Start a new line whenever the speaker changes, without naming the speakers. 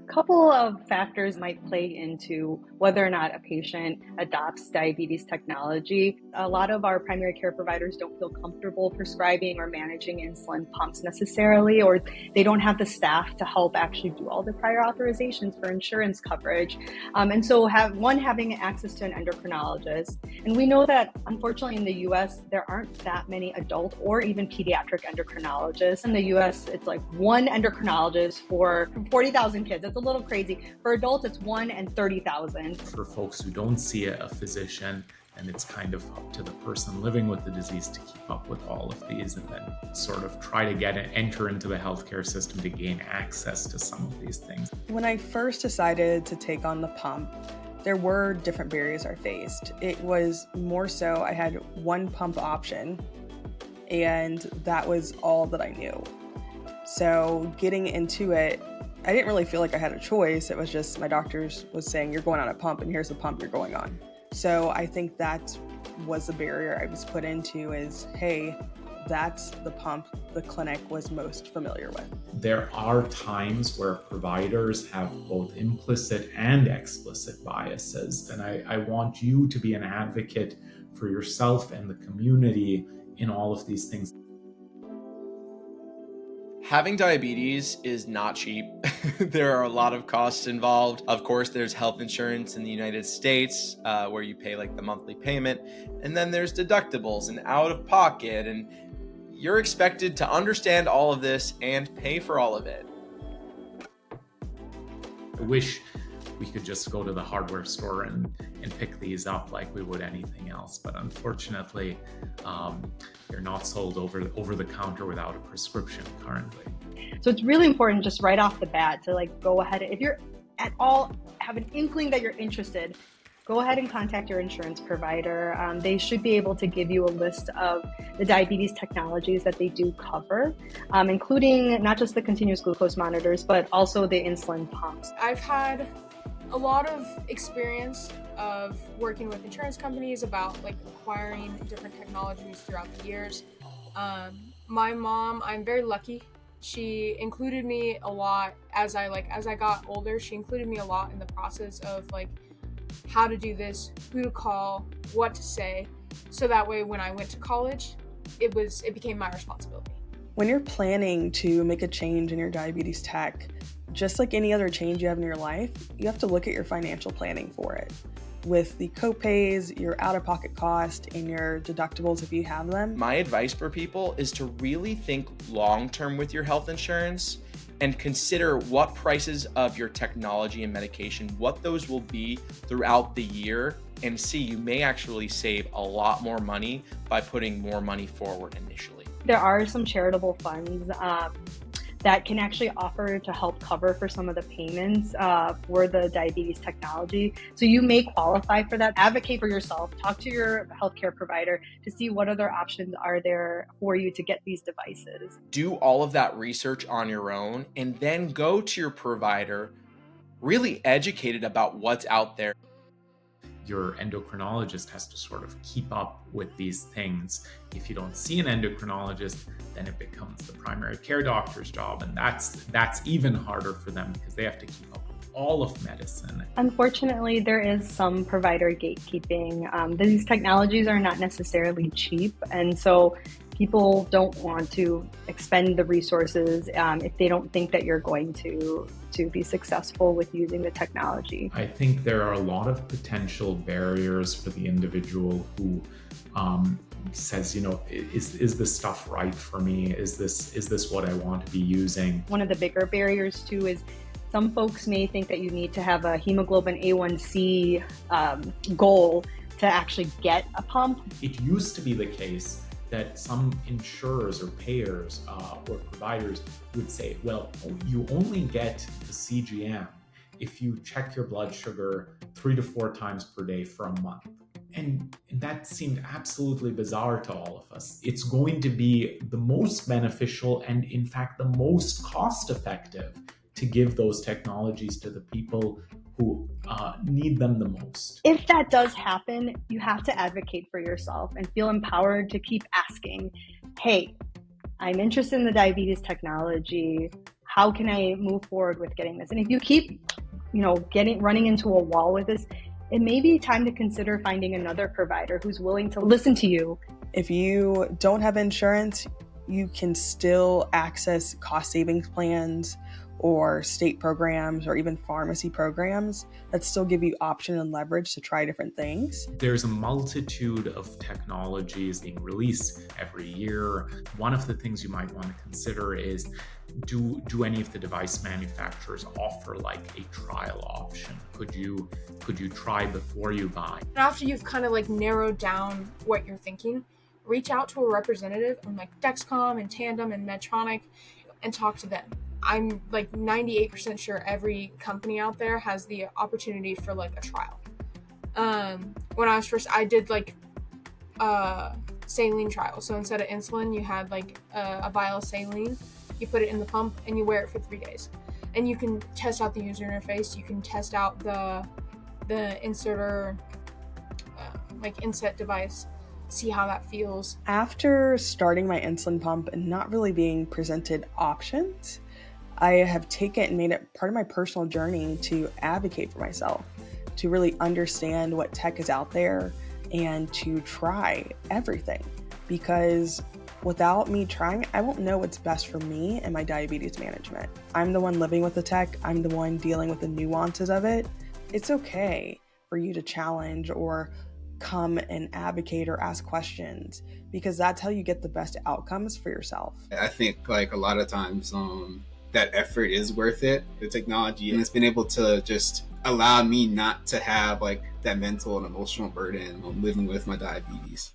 couple of factors might play into whether or not a patient adopts diabetes technology. A lot of our primary care providers don't feel comfortable prescribing or managing insulin pumps necessarily, or they don't have the staff to help actually do all the prior authorizations for insurance coverage. And so having access to an endocrinologist. And we know that unfortunately in the US, there aren't that many adult or even pediatric endocrinologists. In the US, it's like one endocrinologist for 40,000 kids. It's a little crazy. For adults, it's 1 in 30,000.
For folks who don't see a physician, and it's kind of up to the person living with the disease to keep up with all of these and then sort of try to enter into the healthcare system to gain access to some of these things.
When I first decided to take on the pump, there were different barriers I faced. It was more so I had one pump option, and that was all that I knew. So getting into it, I didn't really feel like I had a choice. It was just my doctors was saying, you're going on a pump and here's the pump you're going on. So I think that was the barrier I was put into is, hey, that's the pump the clinic was most familiar with.
There are times where providers have both implicit and explicit biases. And I want you to be an advocate for yourself and the community in all of these things.
Having diabetes is not cheap. There are a lot of costs involved. Of course, there's health insurance in the United States where you pay like the monthly payment. And then there's deductibles and out of pocket. And you're expected to understand all of this and pay for all of it.
I wish we could just go to the hardware store and pick these up like we would anything else. But unfortunately, they're not sold over the counter without a prescription currently.
So it's really important just right off the bat to go ahead. If you're at all have an inkling that you're interested, go ahead and contact your insurance provider. They should be able to give you a list of the diabetes technologies that they do cover, including not just the continuous glucose monitors, but also the insulin pumps.
I've had a lot of experience of working with insurance companies about acquiring different technologies throughout the years. My mom, I'm very lucky. She included me a lot as I got older. She included me a lot in the process of how to do this, who to call, what to say, so that way when I went to college, it became my responsibility.
When you're planning to make a change in your diabetes tech, just like any other change you have in your life, you have to look at your financial planning for it. With the co-pays, your out-of-pocket cost, and your deductibles if you have them.
My advice for people is to really think long-term with your health insurance and consider what prices of your technology and medication, what those will be throughout the year, and see you may actually save a lot more money by putting more money forward initially.
There are some charitable funds that can actually offer to help cover for some of the payments for the diabetes technology. So you may qualify for that. Advocate for yourself. Talk to your healthcare provider to see what other options are there for you to get these devices.
Do all of that research on your own and then go to your provider really educated about what's out there.
Your endocrinologist has to sort of keep up with these things. If you don't see an endocrinologist, then it becomes the primary care doctor's job. And that's even harder for them because they have to keep up with all of medicine.
Unfortunately, there is some provider gatekeeping. These technologies are not necessarily cheap. And so people don't want to expend the resources if they don't think that you're going to be successful with using the technology.
I think there are a lot of potential barriers for the individual who says, is this stuff right for me? Is this what I want to be using?
One of the bigger barriers too is some folks may think that you need to have a hemoglobin A1C goal to actually get a pump.
It used to be the case that some insurers or payers or providers would say, well, you only get the CGM if you check your blood sugar 3 to 4 times per day for a month. And that seemed absolutely bizarre to all of us. It's going to be the most beneficial and in fact the most cost effective to give those technologies to the people who need them the most.
If that does happen, you have to advocate for yourself and feel empowered to keep asking, hey, I'm interested in the diabetes technology. how can I move forward with getting this? And if you keep, running into a wall with this, it may be time to consider finding another provider who's willing to listen to you.
If you don't have insurance, you can still access cost savings plans or state programs or even pharmacy programs that still give you option and leverage to try different things.
There's a multitude of technologies being released every year. One of the things you might want to consider is, do any of the device manufacturers offer like a trial option? Could you try before you buy?
After you've kind of like narrowed down what you're thinking, reach out to a representative on like Dexcom and Tandem and Medtronic and talk to them. I'm like 98% sure every company out there has the opportunity for like a trial. When I was first, I did like saline trial. So instead of insulin, you had like a vial of saline. You put it in the pump and you wear it for 3 days. And you can test out the user interface. You can test out the inserter, inset device, see how that feels.
After starting my insulin pump and not really being presented options, I have taken and made it part of my personal journey to advocate for myself, to really understand what tech is out there and to try everything. Because without me trying, I won't know what's best for me and my diabetes management. I'm the one living with the tech. I'm the one dealing with the nuances of it. It's okay for you to challenge or come and advocate or ask questions, because that's how you get the best outcomes for yourself.
I think like a lot of times that effort is worth it, the technology, and it's been able to just allow me not to have like that mental and emotional burden of living with my diabetes.